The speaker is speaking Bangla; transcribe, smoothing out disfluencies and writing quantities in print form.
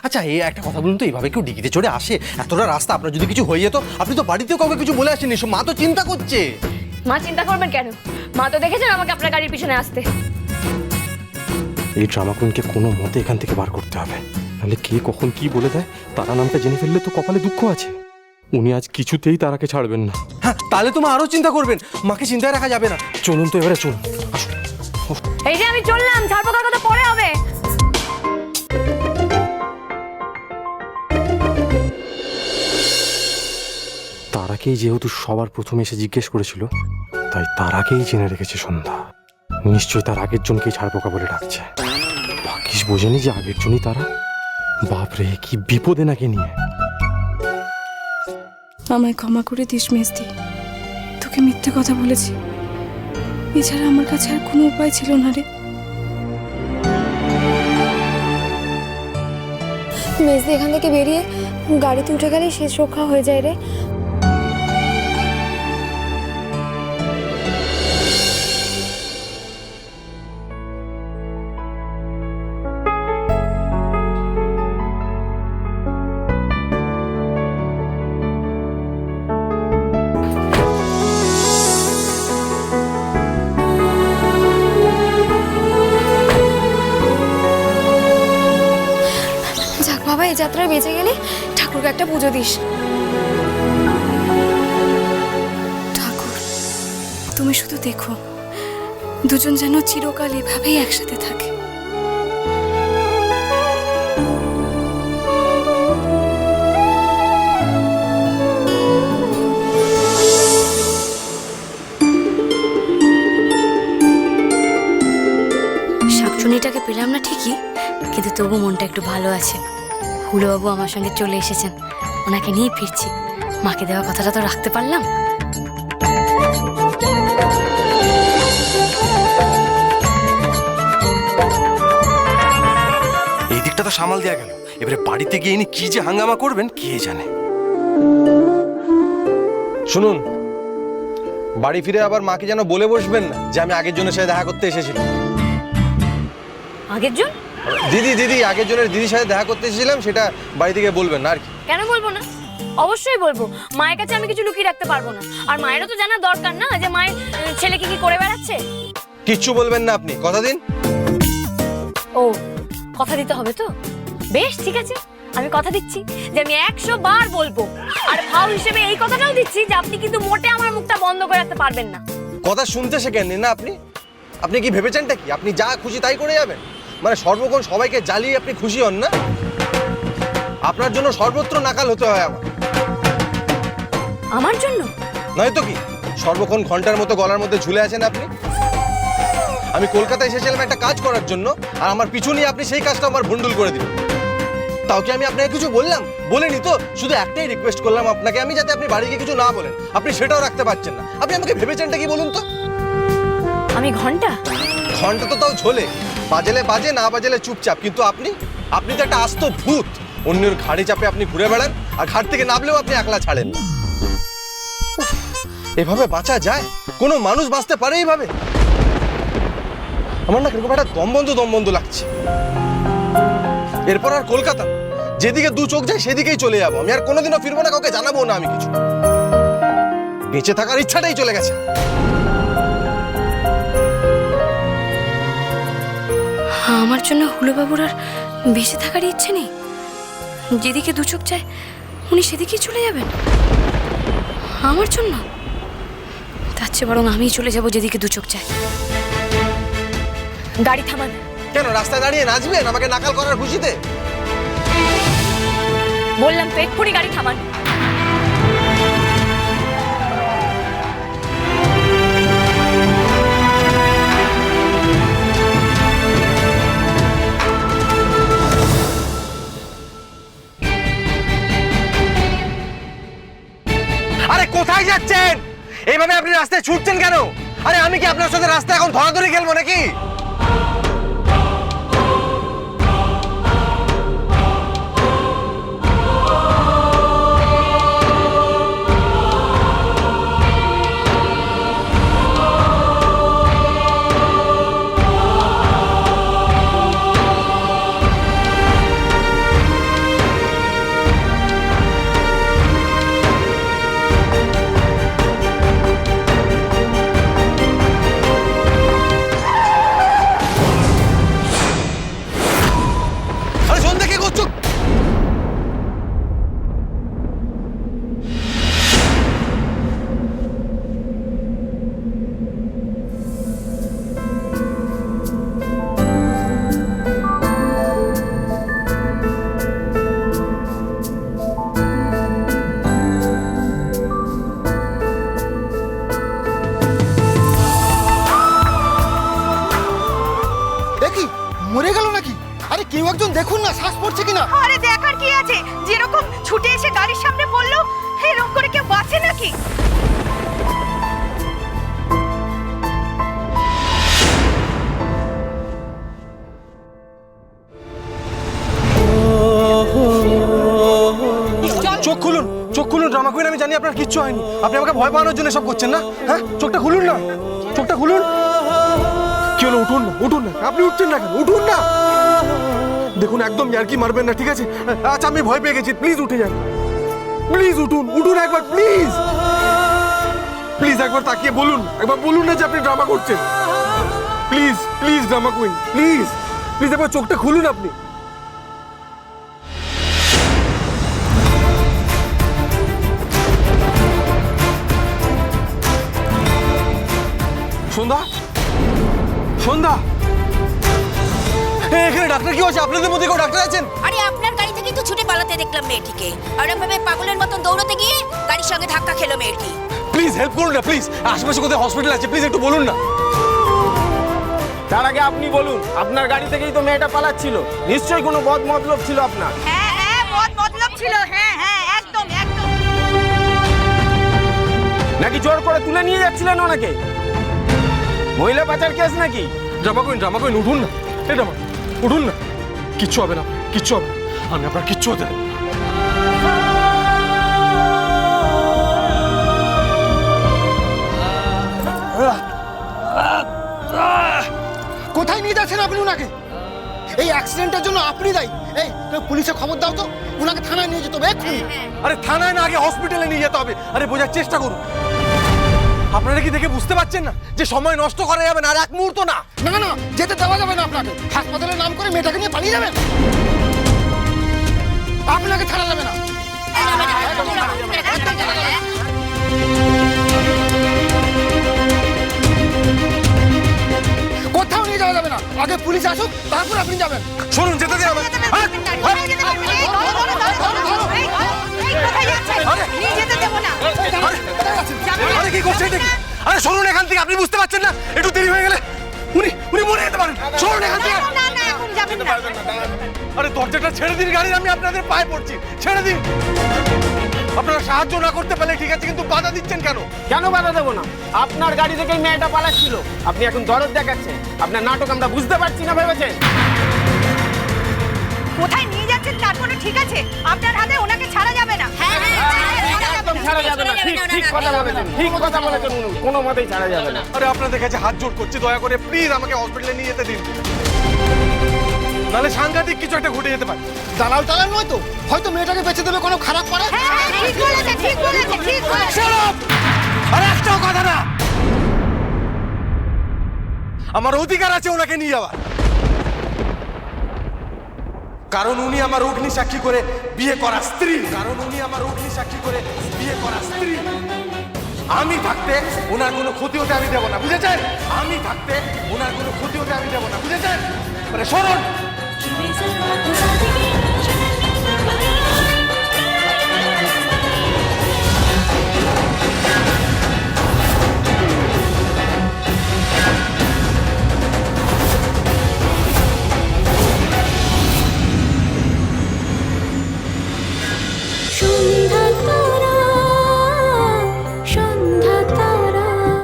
আচ্ছা এই একটা কথা বলুন তো, এইভাবে কেউ ডিগিতে চড়ে আসে? এতটা রাস্তা, আপনার যদি কিছু হয়ে যেত, আপনি তো বাড়িতেও কাউকে কিছু বলে আসেননি, মা তো চিন্তা করছে। মা চিন্তা করবেন কেন? মা তো দেখেছেন আমাকে আপনার গাড়ির পিছনে আসতে। এই ড্রামা কুইনকে কোনো মতে এখান থেকে বার করতে হবে, নাহলে কে কখন কি বলে দেয়। তারা নামটা জেনে ফেললে তো কপালে দুঃখ আছে। উনি আজ কিছুতেই তারাকে ছাড়বেন না। হ্যাঁ, তাহলে তো মা আরো চিন্তা করবেন, মাকে চিন্তায় রাখা যাবে না। চলুন তো এবারে চলুন, আসুন। এই যে আমি চললাম, ছাড়বো তার কথা পরে হবে। তারাকেই যেহেতু সবার প্রথমে এসে জিজ্ঞেস করেছিল, তাই তারাকেই জেনে রেখেছে সন্ধ্যা। নিশ্চয়ই তার আগের জনকেই ছাড়পোকা বলে ডাকছে। ভাগ্যিস বোঝেনি যে আগের জনই তারা। বাপরে, কি বিপদে নাকি নিয়ে। আমায় ক্ষমা করে দিস মেজদি, তোকে মিথ্যে কথা বলেছি। এছাড়া আমার কাছে আর কোনো উপায় ছিল না রে। মেজদি এখান থেকে বেরিয়ে গাড়িতে উঠে গেলেই শেষ রক্ষা হয়ে যায় রে। যাক বাবা, এই যাত্রায় বেঁচে গেলে ঠাকুরকে একটা পুজো দিস। ঠাকুর, তুমি শুধু দেখো দুজন যেন চিরকাল এভাবেই একসাথে থাকে। শাকচুনিটাকে পেলাম না ঠিকই, কিন্তু তবু মনটা একটু ভালো আছে। হুলোবাবু আমার সঙ্গে চলে এসেছেন, ওনাকে নিয়ে ফিরছি। মাকে দেওয়া কথাটা তো রাখতে পারলাম। এই দিকটা তো সামাল দেওয়া গেল, এবারে বাড়িতে গিয়ে ইনি কি যে হাঙ্গামা করবেন কে জানে। শুনুন, বাড়ি ফিরে আবার মাকে যেন বলে বসবেন না যে আমি আগের জনের সাথে দেখা করতে এসেছিলাম। আগের জন? দিদি আগের জনের দিদির সাথে দেখা করতে এসেছিলাম, সেটা বাড়ি থেকে বলবেন না আর কি। কেন বলবো না? অবশ্যই বলবো। মায়ের কাছে আমি কিছু লুকিয়ে রাখতে পারবো না। আর মায়েরও তো জানা দরকার না যে মায়ের ছেলে কি করে বেড়াচ্ছে। কিচ্ছু বলবেন না আপনি, কথা দিন। ও, কথা দিতে হবে তো? বেশ, ঠিক আছে, আমি কথা দিচ্ছি যে আমি 100 বার বলবো। আর ভাও হিসেবে এই কথাটাও দিচ্ছি যে আপনি কিন্তু মোটে আমার মুখটা বন্ধ করে রাখতে পারবেন না। কথা শুনতে শেখেননি না আপনি? আপনি কি ভেবেছেনটা কি আপনি যা খুশি তাই করে যাবেন? মানে সর্বক্ষণ সবাইকে জ্বালিয়ে আপনি খুশি হন না? আপনার জন্য সর্বত্র নাকাল হতে হয় আমার। আমার জন্য? নয়তো কি, সর্বক্ষণ ঘন্টার মতো গলার মধ্যে ঝুলে আছেন আপনি। আমি কলকাতায় এসেছিলাম একটা কাজ করার জন্য, আর আমার পিছু নিয়ে আপনি সেই কাজটা আমার ভুন্ডুল করে দিলেন। তাও কি আমি আপনাকে কিছু বললাম? বলিনি তো, শুধু একটাই রিকোয়েস্ট করলাম আপনাকে আমি, যাতে আপনি বাড়ি গিয়ে কিছু না বলেন। আপনি সেটাও রাখতে পারছেন না। আপনি আমাকে ভেবেছেনটা কি বলুন তো? আমি ঘন্টা? ঘন্টা তো তাও ঝোলে, বাজেলে বাজে, না বাজেলে চুপচাপ। কিন্তু আপনি তো একটা আস্ত ভূত। অন্যের ঘাড়ে চাপে আপনি ঘুরে বেড়ান, আর ঘাট থেকে নামলেও আপনি একলা ছাড়েন না। উফ, এভাবে বাঁচা যায়? কোনো মানুষ বাঁচতে পারে এইভাবে? আমার না কিরকম একটা দম বন্ধ লাগছে। এরপর আর কলকাতা, যেদিকে দু চোখ যায় সেদিকেই চলে যাবো আমি। আর কোনোদিনও ফিরবো না, কাউকে জানাবো না আমি কিছু। বেঁচে থাকার ইচ্ছাটাই চলে গেছে। আমার জন্য হুলোবাবুর আর বেঁচে থাকার ইচ্ছে নেই? যেদিকে দু চোখ যায় উনি সেদিকেই চলে যাবেন আমার জন্য? তার চেয়ে বরং আমিই চলে যাব যেদিকে দু চোখ যায়। গাড়ি থামান। কেন রাস্তায় দাঁড়িয়ে নাচবেন আমাকে নাকাল করার খুশিতে? বললাম তো এক্ষুনি গাড়ি থামান। আরে কোথায় যাচ্ছেন? এইভাবে আপনি রাস্তায় ছুটছেন কেন? আরে আমি কি আপনার সাথে রাস্তায় এখন ধরাধরি খেলবো নাকি? দেখে করছো? দেখি মরে গেল নাকি? আরে কেউ একজন দেখুন না, শ্বাস পড়ছে কিনা। আরে দেখার কি আছে, যেরকম ছুটে এসে গাড়ির সামনে পড়লো, এরকম করে কেউ বাঁচে নাকি? চোখ খুলুন, চোখ খুলুন ড্রামা কুইন। আমি জানি আপনার কিচ্ছু হয়নি, আপনি আমাকে ভয় পাওয়ানোর জন্য সব করছেন না। হ্যাঁ, চোখটা খুলুন না, চোখটা খুলুন। কি হলো? উঠুন না, উঠুন না। আপনি উঠছেন না কেন? উঠুন না। দেখুন একদম ইয়ার্কি মারবেন না, ঠিক আছে? আচ্ছা আমি ভয় পেয়ে গেছি, প্লিজ উঠে যান। প্লিজ উঠুন, উঠুন একবার প্লিজ। প্লিজ একবার তাকিয়ে বলুন, একবার বলুন না যে আপনি ড্রামা করছেন। Please please drama queen, please please একবার চোখটা খুলুন আপনি। সন্ধ্যা, সন্ধ্যা, এখানে ডাক্তার কি হচ্ছে? আপনাদের মধ্যে কেউ ডাক্তার আছেন? আরে আপনার গাড়ি থেকেই তো ছুটে পালাতে দেখলাম মেয়েটিকে, আর এভাবে পাগলের মতন দৌড়াতে গিয়ে গাড়ির সঙ্গে ধাক্কা খেলো মেয়েটি। প্লিজ হেল্প করুন না, প্লিজ। আশেপাশে কোথায় হসপিটাল আছে? প্লিজ একটু বলুন না। তার আগে আপনি বলুন, আপনার গাড়ি থেকেই তো মেয়েটা পালাচ্ছিল, নিশ্চয়ই কোনো বদ মতলব ছিল আপনার। হ্যাঁ হ্যাঁ, বহুত মতলব ছিল। হ্যাঁ হ্যাঁ, একদম একদম। নাকি জোর করে তুলে নিয়ে যাচ্ছিলেন ওনাকে? মহিলা পাচার কেস নাকি? ড্রামা কুইন উঠুন না। এই ড্রামা, উঠুন না। কিচ্ছু হবে না, কিচ্ছু হবে না। আমি আপনার কিচ্ছু হতে দেব না। কোথায় নিয়ে যাচ্ছেন আপনি উনাকে? এই অ্যাক্সিডেন্টের জন্য আপনি দায়ী। এই পুলিশে খবর দাও তো, উনাকে থানায় নিয়ে যেতে হবে এক্ষুনি। আরে থানায় না, আগে হসপিটালে নিয়ে যেতে হবে। আরে বোঝার চেষ্টা করুন। আপনারা কি দেখে বুঝতে পারছেন না যে সময় নষ্ট করা যাবে না আর এক মুহূর্ত না? না না, যেতে দেওয়া যাবে না আপনাকে। হাসপাতালের নাম করে মেয়েটাকে নিয়ে পালিয়ে যাবেন? আপনাকে ছাড়া যাবে না। কোথাও নিয়ে যাওয়া যাবে না, আগে পুলিশ আসুক তারপর আপনি যাবেন। শুনুন, যেতে দিন আমাকে। কোথায় যেতে পারবে না? এই ধরো, ধরো, ধরো, ধরো। এই, এই, কোথায় যাচ্ছেন? নিয়ে যেতে দেবো না। আরে কি করছেন এটা কি? আরে শুনুন এখান থেকে, আপনি বুঝতে পারছেন না? একটু দেরি হয়ে গেলে উনি উনি মরে যেতে পারেন। শুনুন এখান থেকে। না না, এখন যাবেন না। আরে দরজাটা ছেড়ে দিন, গাড়ি আমি আপনাদের পায়ে পড়ছি, ছেড়ে দিন। আপনারা সাহায্য না করতে পারলে ঠিক আছে, কিন্তু বাধা দিচ্ছেন কেন? কেন বাধা দেবো না? আপনার গাড়ি থেকেই মেয়েটা পালাচ্ছিল, আপনি এখন দরদ দেখাচ্ছেন। আপনার নাটক আমরা বুঝতে পারছি না ভেবেছেন? কোথায় নিয়ে যাচ্ছেন তার কোনো ঠিক আছে? আপনার হাতে ওনাকে ছাড়া যাবে না। হ্যাঁ হ্যাঁ, একদম ছাড়া যাবে না। ঠিক ঠিক কথা বলেছেন, ঠিক কথা বলেছেন উনি। কোনো মতেই ছাড়া যাবে না। আরে আপনাদের কাছে হাত জোড় করছি, দয়া করে প্লিজ আমাকে হসপিটালে নিয়ে যেতে দিন, নাহলে সাংঘাতিক কিছু একটা ঘটে যেতে পারে। দালাল টালাল নয় তো, হয়তো মেয়েটাকে বেঁচে দেবে কোনো খারাপ পারে। হ্যাঁ হ্যাঁ, ঠিক বলেছে, ঠিক বলেছে, ঠিক বলেছে। আর একটাও কথা না। আমার অধিকার আছে ওনাকে নিয়ে যাওয়ার, কারণ উনি আমার অগ্নি সাক্ষী করে বিয়ে করা স্ত্রী। কারণ উনি আমার অগ্নি সাক্ষী করে বিয়ে করা স্ত্রী। আমি থাকতে ওনার কোনো ক্ষতি হতে আমি দেবো না, বুঝেছেন? আমি থাকতে ওনার কোনো ক্ষতি হতে আমি দেবো না, বুঝেছেন? মানে শোনুন,